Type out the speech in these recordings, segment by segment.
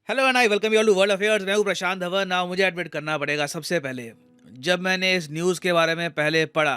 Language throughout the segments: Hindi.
Hello and I welcome you all to world affairs. मैं हूं प्रशांत धवन। ना मुझे एडमिट करना पड़ेगा, सबसे पहले जब मैंने इस न्यूज़ के बारे में पहले पढ़ा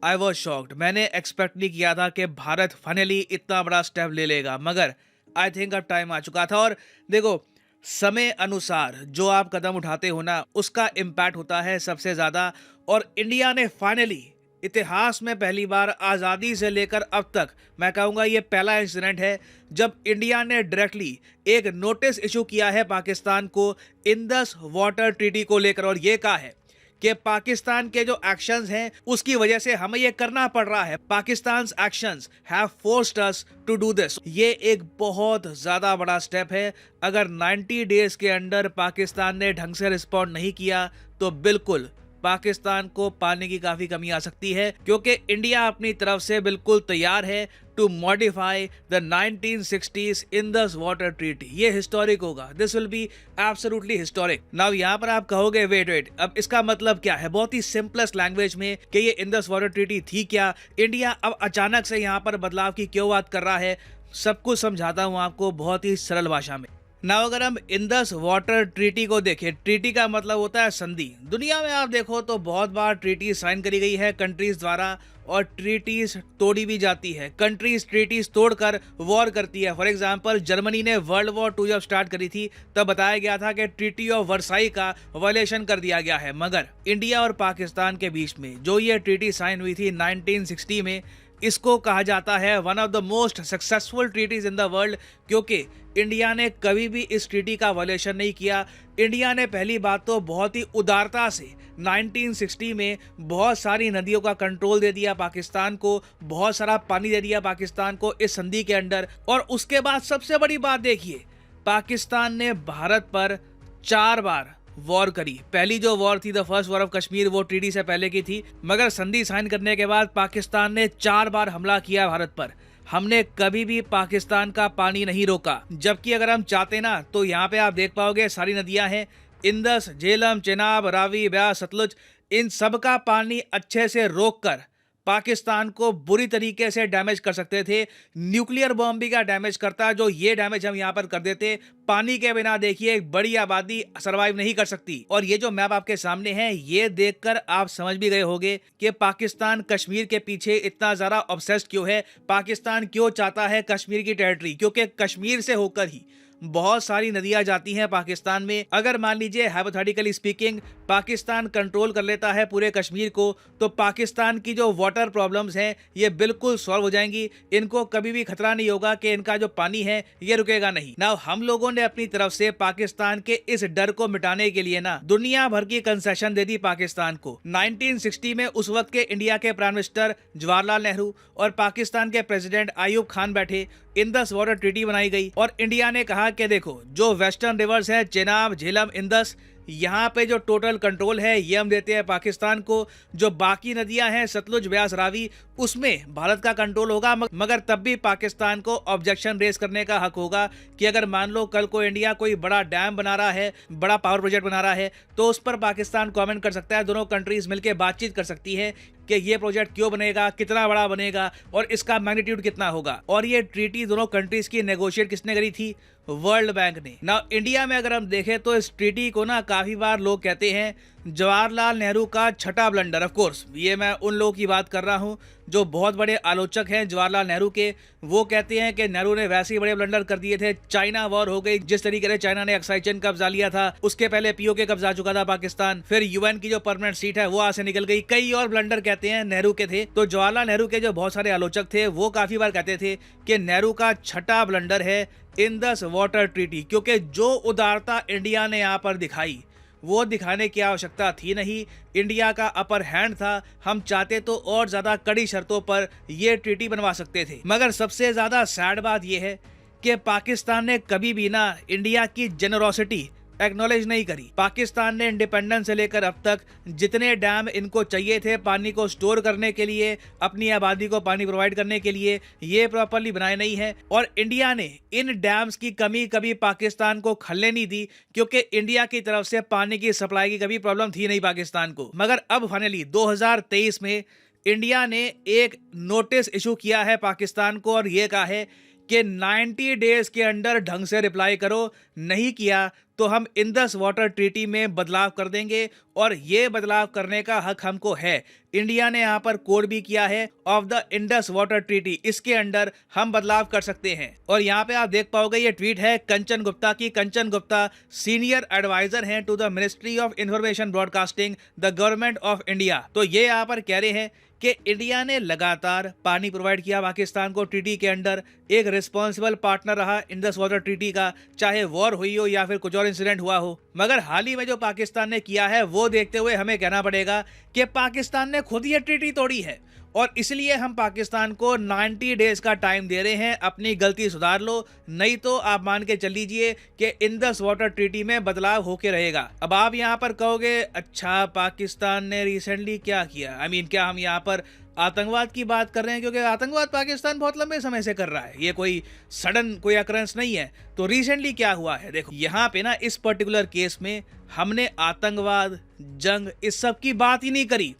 आई वॉज शॉक्ड। मैंने एक्सपेक्ट नहीं किया था कि भारत फाइनली इतना बड़ा स्टेप ले लेगा, मगर आई थिंक अब टाइम आ चुका था। और देखो, समय अनुसार जो आप कदम उठाते हो ना, उसका इम्पैक्ट होता है सबसे ज़्यादा। और इंडिया ने फाइनली इतिहास में पहली बार आज़ादी से लेकर अब तक, मैं कहूँगा ये पहला इंसिडेंट है जब इंडिया ने डायरेक्टली एक नोटिस इशू किया है पाकिस्तान को इंडस वाटर ट्रीटी को लेकर, और ये कहा है कि पाकिस्तान के जो एक्शंस हैं उसकी वजह से हमें ये करना पड़ रहा है। Pakistan actions have forced us to do this. ये एक बहुत ज़्यादा बड़ा स्टेप है। अगर 90 डेज के अंदर पाकिस्तान ने ढंग से रिस्पॉन्ड नहीं किया तो बिल्कुल पाकिस्तान को पानी की काफ़ी कमी आ सकती है, क्योंकि इंडिया अपनी तरफ से बिल्कुल तैयार है to modify the 1960s Indus water treaty. ये हिस्टोरिक होगा, this will be absolutely historic. Now यहाँ पर आप कहोगे वेट, अब इसका मतलब क्या है? बहुत ही सिंपलेस्ट लैंग्वेज में कि ये इंडस वाटर ट्रीटी थी क्या, इंडिया अब अचानक से यहाँ पर बदलाव की क्यों बात कर रहा है, सब कुछ समझाता हूँ आपको बहुत ही सरल भाषा में। ना अगर हम इंडस वाटर ट्रीटी को देखें, ट्रीटी का मतलब होता है संधि। दुनिया में आप देखो तो बहुत बार ट्रीटी साइन करी गई है कंट्रीज द्वारा, और ट्रीटीज तोड़ी भी जाती है। कंट्रीज ट्रीटीज तोड़कर वॉर करती है। फॉर एग्जांपल, जर्मनी ने वर्ल्ड वॉर 2 जब स्टार्ट करी थी तब बताया गया था कि ट्रीटी ऑफ वर्साई का वायलेशन कर दिया गया है, मगर इंडिया और पाकिस्तान के बीच में जो ये ट्रीटी साइन हुई थी 1960 में, इसको कहा जाता है one of the most successful treaties in the world, क्योंकि इंडिया ने कभी भी इस ट्रीटी का वायलेशन नहीं किया। इंडिया ने पहली बात तो बहुत ही उदारता से 1960 में बहुत सारी नदियों का कंट्रोल दे दिया पाकिस्तान को, बहुत सारा पानी दे दिया पाकिस्तान को इस संधि के अंदर। और उसके बाद सबसे बड़ी बात देखिए, पाकिस्तान ने भारत पर 4 बार वॉर करी। पहली जो वॉर थी the first war of Kashmir, वो ट्रीटी से पहले की थी, मगर संधि साइन करने के बाद पाकिस्तान ने 4 बार हमला किया भारत पर। हमने कभी भी पाकिस्तान का पानी नहीं रोका, जबकि अगर हम चाहते ना तो यहाँ पे आप देख पाओगे सारी नदियां हैं, इंदस, झेलम, चेनाब, रावी, ब्यास, सतलुज, इन सब का पानी अच्छे से रोककर पाकिस्तान को बुरी तरीके से डैमेज कर सकते थे। न्यूक्लियर बॉम्ब भी का डैमेज करता, जो ये डैमेज हम यहाँ पर कर देते। पानी के बिना देखिए एक बड़ी आबादी सरवाइव नहीं कर सकती। और ये जो मैप आपके सामने है, ये देखकर आप समझ भी गए होंगे कि पाकिस्तान कश्मीर के पीछे इतना ज्यादा ऑब्सेस्ड क्यों है। पाकिस्तान क्यों चाहता है कश्मीर की टेरिटरी, क्योंकि कश्मीर से होकर ही बहुत सारी नदियां जाती हैं पाकिस्तान में। अगर मान लीजिए हाइपोथेटिकली स्पीकिंग पाकिस्तान कंट्रोल कर लेता है पूरे कश्मीर को, तो पाकिस्तान की जो वाटर प्रॉब्लम्स हैं ये बिल्कुल सॉल्व हो जाएंगी। इनको कभी भी खतरा नहीं होगा कि इनका जो पानी है ये रुकेगा नहीं। ना हम लोगों ने अपनी तरफ से पाकिस्तान के इस डर को मिटाने के लिए ना दुनिया भर की कंसेशन दे दी पाकिस्तान को। 1960 में उस वक्त के इंडिया के प्राइम मिनिस्टर जवाहरलाल नेहरू और पाकिस्तान के प्रेसिडेंट आयूब खान बैठे, इंडस वाटर ट्रीटी बनाई गई, और इंडिया ने कहा कि देखो जो वेस्टर्न रिवर्स है चेनाब, झेलम, इंडस, यहाँ पे जो टोटल कंट्रोल है ये हम देते हैं पाकिस्तान को। जो बाकी नदियां हैं सतलुज, ब्यास, रावी, उसमें भारत का कंट्रोल होगा, मगर तब भी पाकिस्तान को ऑब्जेक्शन रेज करने का हक होगा कि अगर मान लो कल को इंडिया कोई बड़ा डैम बना रहा है, बड़ा पावर प्रोजेक्ट बना रहा है, तो उस पर पाकिस्तान कमेंट कर सकता है। दोनों कंट्रीज मिलकर बातचीत कर सकती है कि ये प्रोजेक्ट क्यों बनेगा, कितना बड़ा बनेगा और इसका मैग्नीट्यूड कितना होगा। और ये ट्रीटी दोनों कंट्रीज की नेगोशिएट किसने करी थी? वर्ल्ड बैंक ने। ना इंडिया में अगर हम देखें तो इस ट्रीटी को ना काफी बार लोग कहते हैं जवाहरलाल नेहरू का छठा ब्लंडर। ऑफ कोर्स ये मैं उन लोगों की बात कर रहा हूं जो बहुत बड़े आलोचक हैं जवाहरलाल नेहरू के। वो कहते हैं कि नेहरू ने वैसे ही बड़े ब्लंडर कर दिए थे। चाइना वॉर हो गई, जिस तरीके से चाइना ने अक्साई चीन कब्जा लिया था, उसके पहले पीओके कब्जा चुका था पाकिस्तान, फिर यूएन की जो परमानेंट सीट है वो वहां से निकल गई। कई और ब्लंडर कहते हैं नेहरू के थे। तो जवाहरलाल नेहरू के जो बहुत सारे आलोचक थे वो काफी बार कहते थे कि नेहरू का छठा ब्लंडर है इंडस वाटर ट्रीटी, क्योंकि जो उदारता इंडिया ने यहाँ पर दिखाई वो दिखाने की आवश्यकता थी नहीं। इंडिया का अपर हैंड था, हम चाहते तो और ज्यादा कड़ी शर्तों पर ये ट्रीटी बनवा सकते थे। मगर सबसे ज्यादा सैड बात यह है कि पाकिस्तान ने कभी भी ना इंडिया की जेनरोसिटी एक्नॉलेज नहीं करी। पाकिस्तान ने इंडिपेंडेंस से लेकर अब तक जितने डैम इनको चाहिए थे पानी को स्टोर करने के लिए, अपनी आबादी को पानी प्रोवाइड करने के लिए, ये प्रॉपरली बनाए नहीं है। और इंडिया ने इन डैम्स की कमी कभी पाकिस्तान को खलने नहीं दी, क्योंकि इंडिया की तरफ से पानी की सप्लाई की कभी प्रॉब्लम थी नहीं पाकिस्तान को। मगर अब फाइनली 2023 में इंडिया ने एक नोटिस इशू किया है पाकिस्तान को, और ये कहा है कि 90 डेज के अंदर ढंग से रिप्लाई करो, नहीं किया तो हम इंडस वाटर ट्रीटी में बदलाव कर देंगे और ये बदलाव करने का हक हमको है। इंडिया ने यहाँ पर कोड भी किया है of the Indus water treaty, इसके अंदर हम बदलाव कर सकते हैं। और यहाँ पे आप देख पाओगे ये ट्वीट है कंचन गुप्ता की। कंचन गुप्ता सीनियर एडवाइजर हैं to the ministry of information broadcasting, the government of India. तो ये यहाँ पर कह रहे हैं कि इंडिया ने लगातार पानी प्रोवाइड किया पाकिस्तान को ट्रीटी के अंडर, एक रिस्पॉन्सिबल पार्टनर रहा इंडस वाटर ट्रीटी का, चाहे वॉर हुई हो या फिर कुछ और इंसिडेंट हुआ हो। मगर हाल ही में जो पाकिस्तान ने किया है वो देखते हुए हमें कहना पड़ेगा कि पाकिस्तान ने खुद ये ट्रीटी तोड़ी है और इसलिए हम पाकिस्तान को 90 डेज का टाइम दे रहे हैं, अपनी गलती सुधार लो, नहीं तो आप मान के चल लीजिए कि इंडस वाटर ट्रीटी में बदलाव होके रहेगा। अब आप यहाँ पर कहोगे अच्छा पाकिस्तान ने रिसेंटली क्या किया, क्या हम यहाँ पर आतंकवाद की बात कर रहे हैं? क्योंकि आतंकवाद पाकिस्तान बहुत लंबे समय से कर रहा है, ये कोई सडन कोई अकरेंस नहीं है। तो रिसेंटली क्या हुआ है, देखो यहाँ पे ना इस पर्टिकुलर केस में हमने आतंकवाद, जंग, इस सब की बात ही नहीं करी।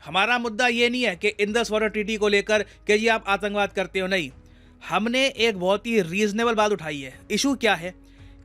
हमारा मुद्दा ये नहीं है कि इंडस वाटर ट्रीटी को लेकर कि जी आप आतंकवाद करते हो, नहीं। हमने एक बहुत ही रीजनेबल बात उठाई है। इशू क्या है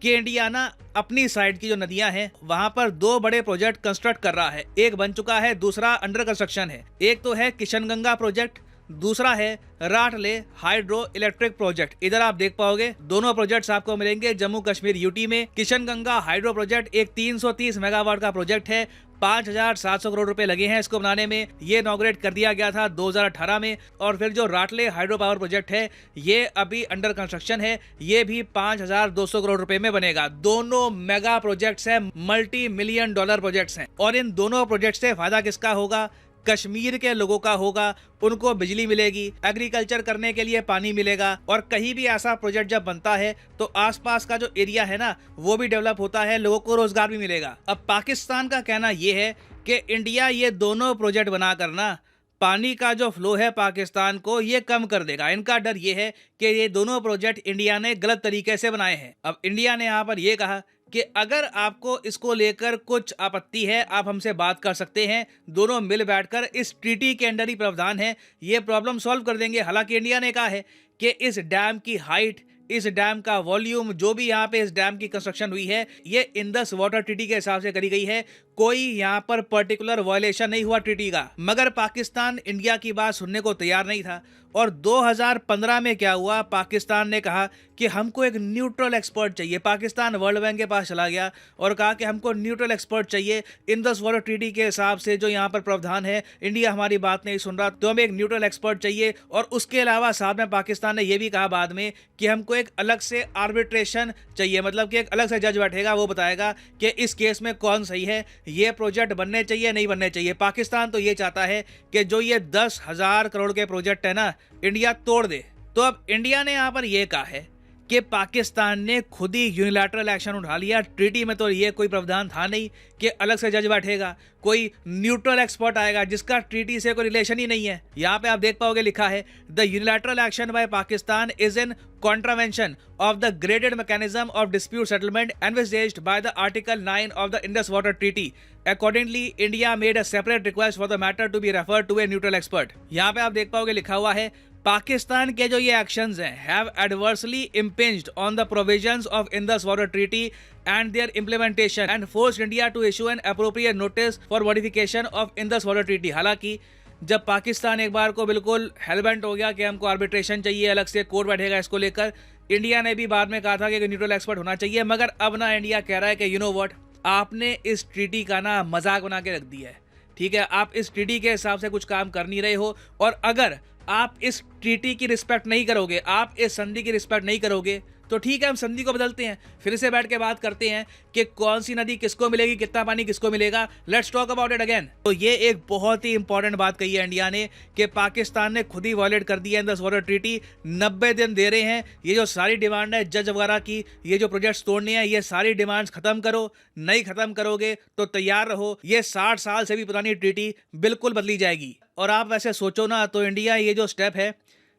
कि इंडिया ना अपनी साइड की जो नदियां हैं वहां पर 2 बड़े प्रोजेक्ट कंस्ट्रक्ट कर रहा है। एक बन चुका है, दूसरा अंडर कंस्ट्रक्शन है। एक तो है किशनगंगा प्रोजेक्ट, दूसरा है राटले हाइड्रो इलेक्ट्रिक प्रोजेक्ट। इधर आप देख पाओगे दोनों प्रोजेक्ट्स आपको मिलेंगे जम्मू कश्मीर यूटी में। किशनगंगा हाइड्रो प्रोजेक्ट एक 330 मेगावाट का प्रोजेक्ट है, 5,700 करोड़ रुपए लगे हैं इसको बनाने में। ये इनॉग्रेट कर दिया गया था 2018 में। और फिर जो राटले हाइड्रो पावर प्रोजेक्ट है ये अभी अंडर कंस्ट्रक्शन है, ये भी 5,200 करोड़ रुपए में बनेगा। दोनों मेगा प्रोजेक्ट्स हैं, मल्टी मिलियन डॉलर प्रोजेक्ट्स हैं। और इन दोनों प्रोजेक्ट से फायदा किसका होगा? कश्मीर के लोगों का होगा, उनको बिजली मिलेगी, एग्रीकल्चर करने के लिए पानी मिलेगा। और कहीं भी ऐसा प्रोजेक्ट जब बनता है तो आसपास का जो एरिया है ना वो भी डेवलप होता है, लोगों को रोजगार भी मिलेगा। अब पाकिस्तान का कहना यह है कि इंडिया ये दोनों प्रोजेक्ट बना करना पानी का जो फ्लो है पाकिस्तान को ये कम कर देगा। इनका डर ये है कि ये दोनों प्रोजेक्ट इंडिया ने गलत तरीके से बनाए हैं। अब इंडिया ने यहाँ पर यह कहा कि अगर आपको इसको लेकर कुछ आपत्ति है आप हमसे बात कर सकते हैं, दोनों मिल बैठकर इस ट्रीटी के अंडर ही प्रावधान है, ये प्रॉब्लम सॉल्व कर देंगे। हालांकि इंडिया ने कहा है कि इस डैम की हाइट, इस डैम का वॉल्यूम, जो भी यहाँ पे इस डैम की कंस्ट्रक्शन हुई है ये इंडस वाटर ट्रीटी के हिसाब से करी गई है, कोई यहाँ पर पर्टिकुलर वायलेशन नहीं हुआ ट्रीटी का। मगर पाकिस्तान इंडिया की बात सुनने को तैयार नहीं था। और 2015 में क्या हुआ, पाकिस्तान ने कहा कि हमको एक न्यूट्रल एक्सपर्ट चाहिए। पाकिस्तान वर्ल्ड बैंक के पास चला गया और कहा कि हमको न्यूट्रल एक्सपर्ट चाहिए इंडस वाटर ट्रीटी के हिसाब से जो यहाँ पर प्रावधान है, इंडिया हमारी बात नहीं सुन रहा, तो हमें एक न्यूट्रल एक्सपर्ट चाहिए। और उसके अलावा साथ में पाकिस्तान ने यह भी कहा बाद में कि हमको एक अलग से आर्बिट्रेशन चाहिए, मतलब कि एक अलग से जज बैठेगा, वो बताएगा कि इस केस में कौन सही है, ये प्रोजेक्ट बनने चाहिए नहीं बनने चाहिए। पाकिस्तान तो ये चाहता है कि जो ये 10,000 करोड़ के प्रोजेक्ट है ना इंडिया तोड़ दे। तो अब इंडिया ने यहां पर यह कहा है कि पाकिस्तान ने खुद ही यूनिलैटरल एक्शन उठा लिया। ट्रीटी में तो ये कोई प्रावधान था नहीं कि अलग से जज बैठेगा, कोई न्यूट्रल एक्सपर्ट आएगा जिसका ट्रीटी से कोई रिलेशन ही नहीं है। यहाँ पे आप देख पाओगे लिखा है the unilateral action by Pakistan is in contravention of the graded mechanism of dispute settlement envisaged by the Article 9 of the Indus Water Treaty. Accordingly, India made a separate request for the matter to be referred to a neutral expert. यहाँ पे आप देख पाओगे लिखा हुआ है पाकिस्तान के जो ये एक्शंस हैं have adversely impinged on the provisions of Indus Water Treaty and their implementation and forced India to issue an appropriate notice for modification of Indus Water Treaty. हालांकि जब पाकिस्तान एक बार को बिल्कुल हेलबेंट हो गया कि हमको आर्बिट्रेशन चाहिए, अलग से कोर्ट बैठेगा इसको लेकर, इंडिया ने भी बाद में कहा था कि न्यूट्रल एक्सपर्ट होना चाहिए। मगर अब ना इंडिया कह रहा है कि यू नो व्हाट, आपने इस ट्रीटी का ना मजाक बना के रख दिया है, ठीक है, आप इस ट्रीटी के हिसाब से कुछ काम कर नहीं रहे हो। और अगर आप इस ट्रीटी की रिस्पेक्ट नहीं करोगे, आप इस संधि की रिस्पेक्ट नहीं करोगे, तो ठीक है हम संधि को बदलते हैं, फिर से बैठ के बात करते हैं कि कौन सी नदी किसको मिलेगी, कितना पानी किसको मिलेगा, let's talk about it again. तो ये एक बहुत ही इंपॉर्टेंट बात कही है इंडिया ने कि पाकिस्तान ने खुद ही वायलेट कर दिया इंडस वाटर ट्रीटी। 90 दिन दे रहे हैं, ये जो सारी डिमांड है जज वगैरह की, ये जो प्रोजेक्ट्स तोड़ने हैं, ये सारी डिमांड्स खत्म करो। नहीं खत्म करोगे तो तैयार रहो, ये 60 साल से भी पुरानी ट्रीटी बिल्कुल बदली जाएगी। और आप वैसे सोचो ना तो इंडिया ये जो स्टेप है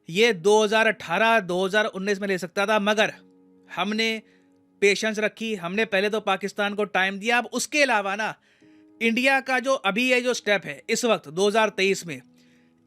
ये 2018-2019 में ले सकता था, मगर हमने पेशेंस रखी, हमने पहले तो पाकिस्तान को टाइम दिया। अब उसके अलावा ना इंडिया का जो अभी ये जो स्टेप है इस वक्त 2023 में,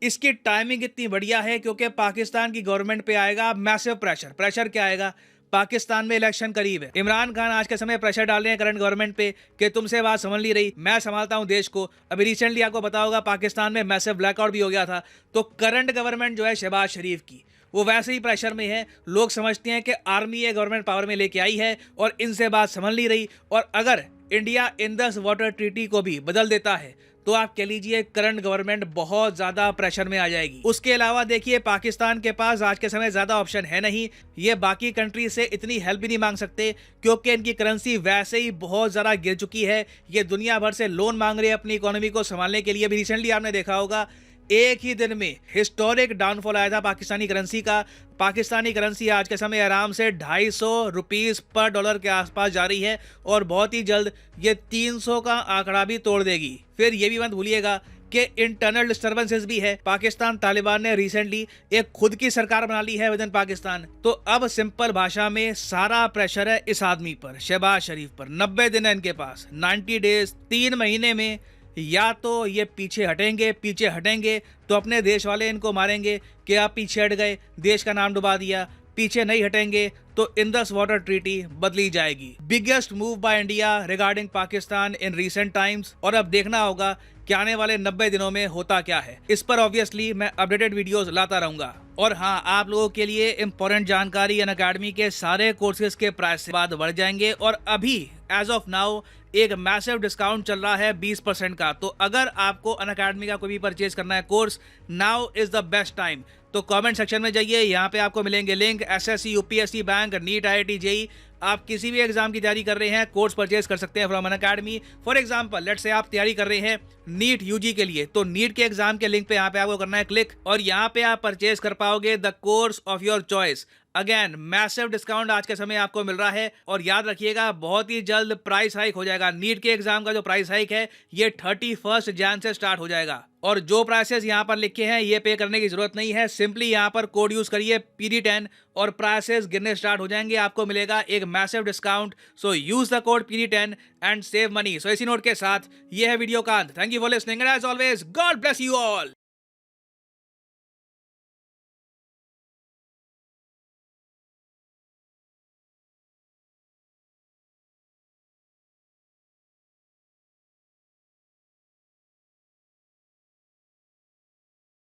इसकी टाइमिंग इतनी बढ़िया है क्योंकि पाकिस्तान की गवर्नमेंट पे आएगा मैसिव प्रेशर। प्रेशर क्या आएगा? पाकिस्तान में इलेक्शन करीब है। इमरान खान आज के समय प्रेशर डाल रहे हैं करंट गवर्नमेंट पे कि तुमसे बात समझ नहीं रही, मैं संभालता हूं देश को। अभी रिसेंटली आपको पता होगा पाकिस्तान में मैसिव ब्लैकआउट भी हो गया था। तो करंट गवर्नमेंट जो है शहबाज शरीफ की, वो वैसे ही प्रेशर में है। लोग समझते हैं कि आर्मी ये गवर्नमेंट पावर में लेके आई है और इनसे बात समझ नहीं रही। और अगर इंडिया इंडस वाटर ट्रीटी को भी बदल देता है तो आप कह लीजिए करंट गवर्नमेंट बहुत ज्यादा प्रेशर में आ जाएगी। उसके अलावा देखिए पाकिस्तान के पास आज के समय ज्यादा ऑप्शन है नहीं। ये बाकी कंट्री से इतनी हेल्प भी नहीं मांग सकते क्योंकि इनकी करेंसी वैसे ही बहुत ज्यादा गिर चुकी है। ये दुनिया भर से लोन मांग रहे हैं अपनी इकोनॉमी को संभालने के लिए। भी रिसेंटली आपने देखा होगा एक ही दिन में हिस्टोरिक डाउनफॉल आया था पाकिस्तानी करेंसी का। पाकिस्तानी करेंसी आज के समय आराम से 250 रुपीस पर डॉलर के आसपास जा रही है और बहुत ही जल्द ये 300 का आंकड़ा भी तोड़ देगी। फिर ये भी मत भूलिएगा कि इंटरनल डिस्टर्बेंसेस भी है। पाकिस्तान तालिबान ने रिसेंटली एक खुद की सरकार बना ली है विद इन पाकिस्तान। तो अब सिंपल भाषा में सारा प्रेशर है इस आदमी पर, शहबाज शरीफ पर। 90 दिन है इनके पास, 90 डेज, 3 महीने में या तो ये पीछे हटेंगे तो अपने देश वाले इनको मारेंगे कि आप पीछे हट गए, देश का नाम डुबा दिया। पीछे नहीं हटेंगे तो इंडस वाटर ट्रीटी बदली जाएगी। Biggest move by India regarding Pakistan in recent times. और अब देखना होगा कि आने वाले 90 दिनों में होता क्या है। इस पर ऑब्वियसली मैं अपडेटेड वीडियोस लाता रहूंगा। और हाँ, आप लोगों के लिए इंपॉर्टेंट जानकारी, अनअकैडमी के सारे कोर्सेज के प्राइस से बाद बढ़ जाएंगे। और अभी एज ऑफ नाउ एक मैसिव डिस्काउंट चल रहा है 20% का। तो अगर आपको अनअकैडमी का कोई भी परचेज करना है course, now is the best time. तो कमेंट सेक्शन में जाइए, यहाँ पे आपको मिलेंगे link. SSC, UPSC, bank, NEET, IIT, JEE, आप किसी भी एग्जाम की तैयारी कर रहे हैं, कोर्स परचेज कर सकते हैं from Unacademy. For example let's say आप तैयारी कर रहे हैं नीट यूजी के लिए, तो नीट के एग्जाम के लिंक पे यहाँ पे आपको करना है क्लिक और यहाँ पे आप परचेज कर पाओगे the course of your choice. Again massive discount आज के समय आपको मिल रहा है। और याद रखिएगा बहुत ही जल्द प्राइस हाइक हो जाएगा। नीट के एग्जाम का जो प्राइस हाइक है ये 31 जैन से स्टार्ट हो जाएगा। और जो प्राइसेस यहाँ पर लिखे हैं ये पे करने की जरूरत नहीं है। सिंपली यहाँ पर कोड यूज करिए PD10 और प्राइसेस गिरने स्टार्ट हो जाएंगे। आपको मिलेगा एक massive discount. So use the code PD10 and save money. So इसी नोट के साथ ये है वीडियो का अंत। Thank you for listening and as always God bless you all.